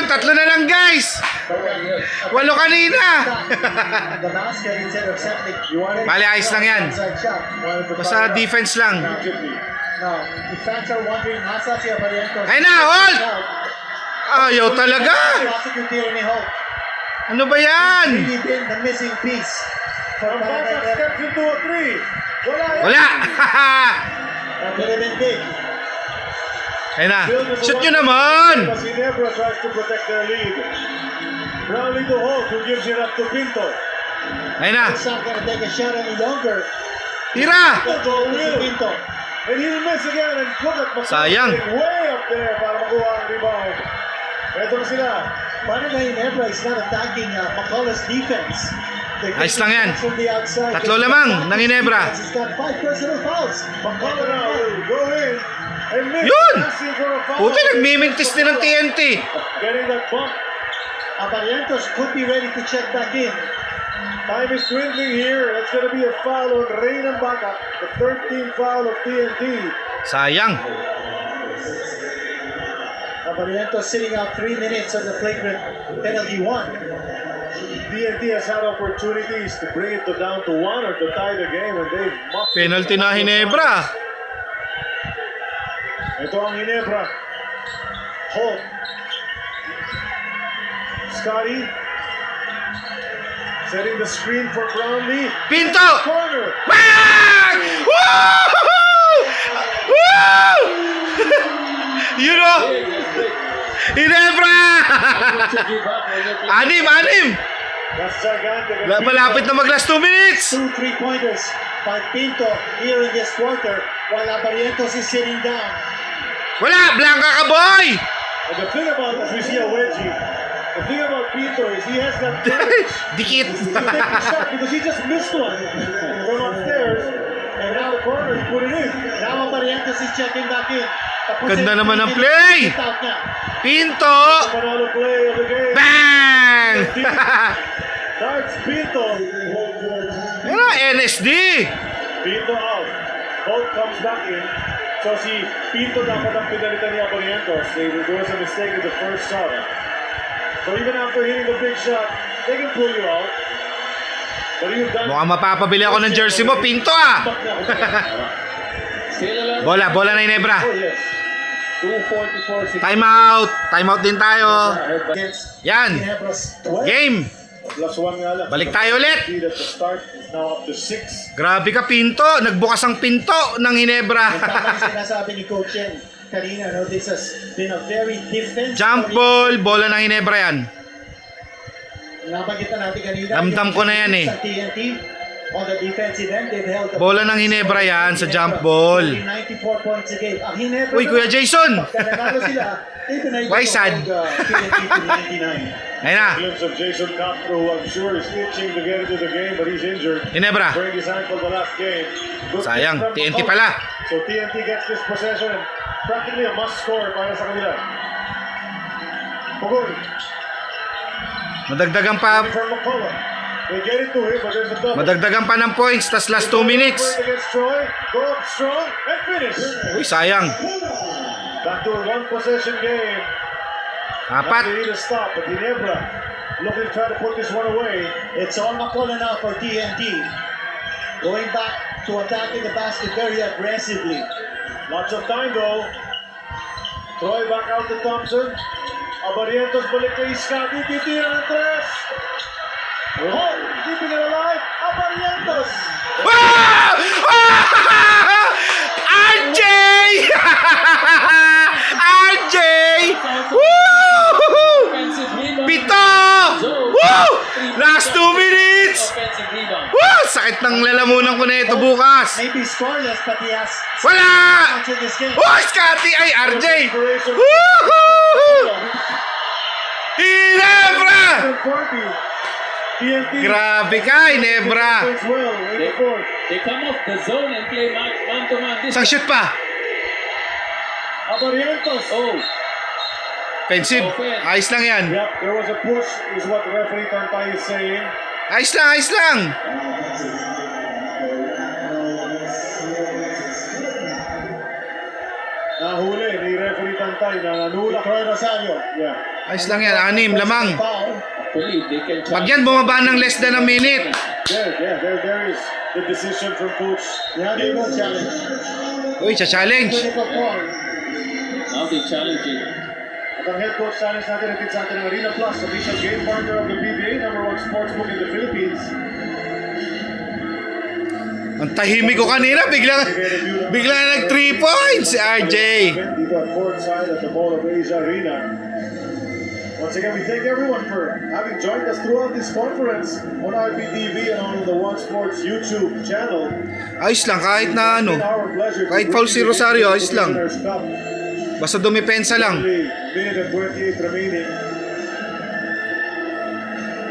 Jason, 3 na lang guys. 8 kanina. Bali, ayos lang yan. Basta defense lang. Ayun na, hold! Ayaw talaga. Ano ba yan? Wala. Ayun na. Shoot nyo naman. Ayun na. Tira. Sayang. Ito na sila. Paano na Ginebra is not attacking McCullough's defense. Ayos lang yan. 3 lamang ng Ginebra. He's got 5 personal fouls. McCullough now will go in and miss. Yun! Asking for a foul. Puti, nagmimintis din ng TNT. Getting that bump. Barrientos could be ready to check back in. Time is dwindling here. That's going to be a foul on Reynan Baka. The 13th foul of TNT. Sayang. Barrientos sitting out 3 minutes on the flagrant penalty 1. TNT has had opportunities to bring it down to 1 or to tie the game, and they've muffed it. Penalty na Ginebra. Ito ang Ginebra. Holt. Scotty. Setting the screen for Brownlee. Pinto! Corner. Bang! Woo! Woo! You know? Ginebra! Anim! That's gigantic. Malapit na mag-last 2 minutes. 2 3-pointers by Pinto here in this quarter while Barrientos is sitting down. Wala! Blanca ka, boy! And the thing about, as we see a wedgie, the thing about Pinto is he has that courage Dikit. to take the shot because he just missed one from upstairs, and now the corner is put it in. Now Barrientos is checking back in. Ganda naman ng play! Pinto! Panalo play of the game. Bang! Darts Pinto. Ano, NSD? Pinto out. Holt comes back in. So si Pinto dapat ang pinalitan ni Barrientos. There was a mistake with the first shot. So even after hitting the big shot, they can pull you out. But you've done... Mukhang mapapabili ako ng jersey mo, Pinto ah! Bola na Ginebra. Oh yes. 2:44. Time out din tayo. Yan. Game. Plus 1 nga lang. Balik tayo ulit. Lead at the start is now up to 6. Grabe ka, Pinto. Nagbukas ang pinto ng Ginebra. Tama yung sinasabi ni Coach Chen kanina, no? This has been a very defensive... Jump ball, bola ng Ginebra yan. Nabanggit na natin kanina. Ramdam ko na yan eh. Sa TNT, on the defensive end, they've held the... Bola ng Ginebra yan sa jump ball. 94 points a game. Ang Ginebra... Uy, Kuya Jason! Pagka nanalo sila, they've been able Why to sad? hold TNT to 99. Ayun na. Glimpse of Jason Castro, who I'm sure is itching to get into the game, but he's injured. Ginebra. Break his ankle the last game. Good Sayang, kick from TNT McCullough. pala. So TNT gets this possession and practically a must score para sa kanila. Pugoy. Madagdagan pa. From McCullough. They get it to him, but there's a double. Madagdagan pa ng points, tas last 2 minutes. Against Troy. Go up strong and finish. Uy, sayang. Back to a one possession game. They 4. need a stop, but Ginebra looking to try to put this one away. It's on McCullough now for TNT. Going back to attacking the basket very aggressively. Lots of time though. Troy back out to Thompson. Barrientos balik kay Scotty. Titira ng tres. Oh, keeping it alive. Barrientos. Wow! RJ! RJ! Woo! Pito! Woo! Last 2 minutes! Woo! Sakit ng lalamunan ko na ito bukas. Maybe scoreless, but he has Wala! to this game. Oh, Scotty! Ay, RJ! Woohoo! Ginebra! TNT. Grabe ka, Ginebra! They come off the zone and play man-to-man. Isang shoot pa. Barrientos. Oh, Offensive. Ayos lang yan. Yep, there was a push, is what the referee Tantay is saying. Ayos lang, ayos lang. Nahuli ni referee Tantay. bantay na nanulak Roy Rosario. Yeah. Ayos lang yan, 6, lamang. Foul. Actually, they can Pag yan bumaba ng less than a minute. There is the decision from coach. Yeah, they will challenge. Uy, challenge. Clinical call. Now they challenge it. At ang head coach challenge natin natin sa atin ng Arena Plus, official game partner of the PBA, #1 sportsbook in the Philippines. Ang tahimik ko kanina, biglang nag 3 points si RJ. Dito at courtside at the Mall of Asia Arena. Once again, we thank everyone for having joined us throughout this conference on IPTV and on the One Sports YouTube channel. Ayos lang, kahit na ano. Kahit foul si Rosario, ayos lang. Basta dumipensa lang. Minute and 28 remaining.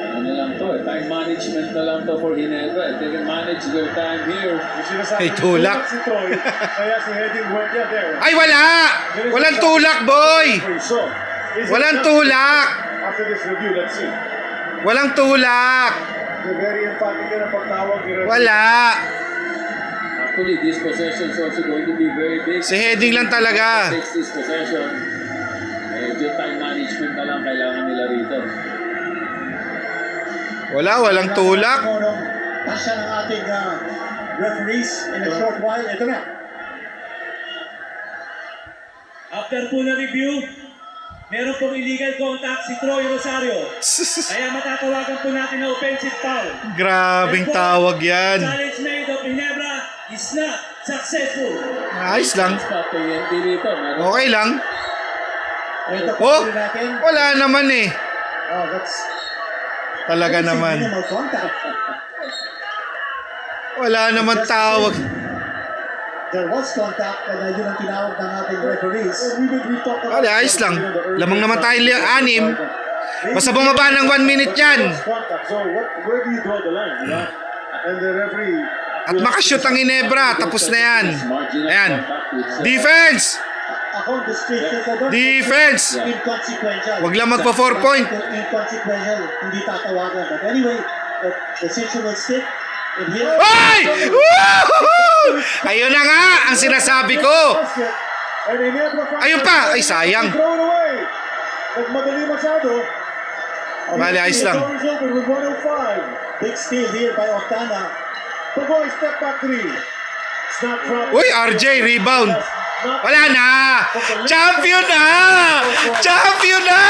Ano na lang to, time management na lang to for Ginebra. They can manage their time here. Ay, tulak. Si Troy, kaya si Heading Huerta there. Ay, wala! Walang tulak, boy! So, is it Walang just- tulak! After this review, let's see. Walang tulak! The very emphatic na pagtawag ni referee. Wala! Actually, this possession is also going to be very big. Si Heading lang talaga. Takes this possession. Medyo time management na lang kailangan nila rito. Walang tulak. Tasya ng ating referees in a short while. Ito na. After po na review, meron pong illegal contact si Troy Rosario. Kaya matatawagan po natin na offensive foul. Grabing tawag yan. Challenge made of Ginebra is not successful. Ayos lang. Stop TNT dito. Meron Okay lang. Ito po Oh, ulit natin. wala naman eh. Oh, that's Talaga naman. minimal contact. Wala naman tawag. There was contact and yun ang tinawag ng ating referees. Wala, ayos lang. Lamang naman tayo 6. Basta bumaba ng 1 minute yan. So, where do you draw the line? Yeah? And the referee... At makashoot ang Ginebra. Tapos na yan. Ayan. Defense! Ako, the street ito, Defense! inconsequential. Wag lang magpa 4 point. Inconsequential, hindi tatawagan. But anyway, the decision will stick. And here... Ay! Woohoo! Ayun na nga ang sinasabi ko. Ayun pa! Ay, sayang. Throw it away. Nagmadali masyado. Bale, ayos lang. The door is open with 105. Big steal here by Octana. Pagoy, step back three. It's not dropping. Uy, RJ, rebound. Wala na! Champion na! Champion na!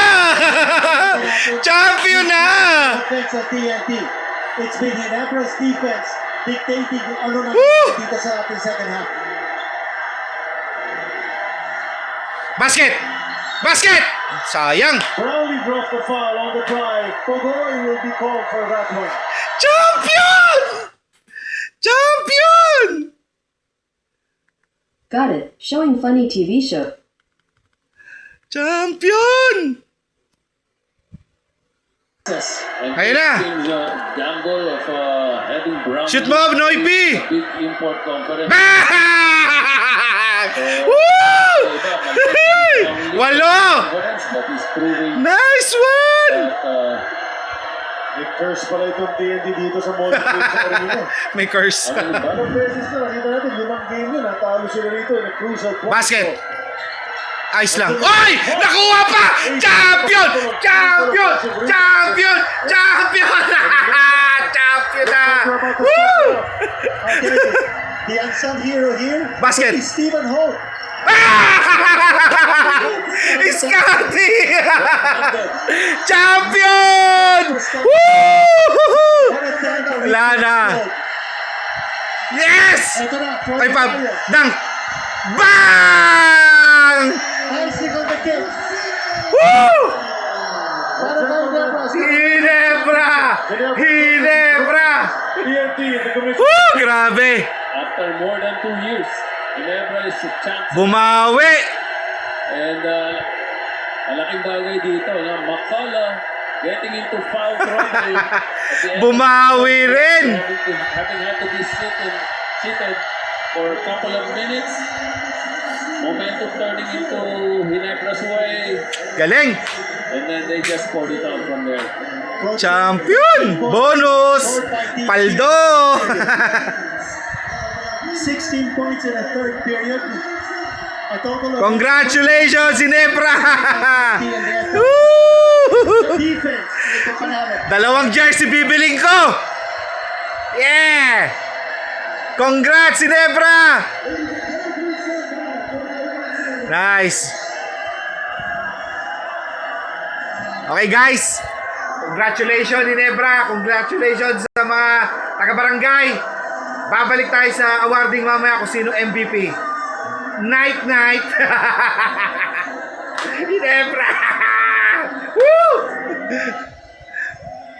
Champion na! Defense of TNT. It's been Ginebra's defense dictating kung ano na Woo! dito sa ating second half. Basket! Basket! Sayang! Brownlee broke the foul on the drive. Pagoy will be called for that one. Champion! Champion! Got it. Showing funny TV show. Champion! And Ayun na. team's, gamble of having Brown. Shoot mo, Noipi! Big import conference. Bang! Woo! Walo! That is proving Nice one! that May curse pala itong TNT dito sa Molly sa Arena. May curse. Anong beses na, nakita natin, 5 game yun, natalo sila rito in a crucial point. Basket! Ayos lang. Oy! Nakuha pa! Champion! Champion! Champion! Champion! Champion na! Woo! Okay, the unsung hero here Basket. is Stephen Holt. Scotty! Champion! Woo! Wala na. Yes! Ito na, Ay, Pab. Dunk! Bang! icing on the cake. Woo! Para kay Ginebra. Ginebra! Ginebra! TNT, the commission. Woo! Grabe! after more than 2 years, Ginebra is a chance. Bumawi! And malaking bagay dito, no? McCullough getting into foul trouble. at the end. Bumawi rin! Having had to be seated for a couple of minutes. Momentum turning into Ginebra's way. Galing! And then they just poured it out from there. Champion! Bonus! Paldo! 16 points in the third period. A total of Congratulations, Ginebra! defense. Ito panalo. Dalawang jersey bibiling ko! Yeah! Congrats, Ginebra! Nice! Okay guys, congratulations Ginebra, congratulations sa mga taga-barangay. Babalik tayo sa awarding mamaya kung sino MVP. Night night. Ginebra. Woo!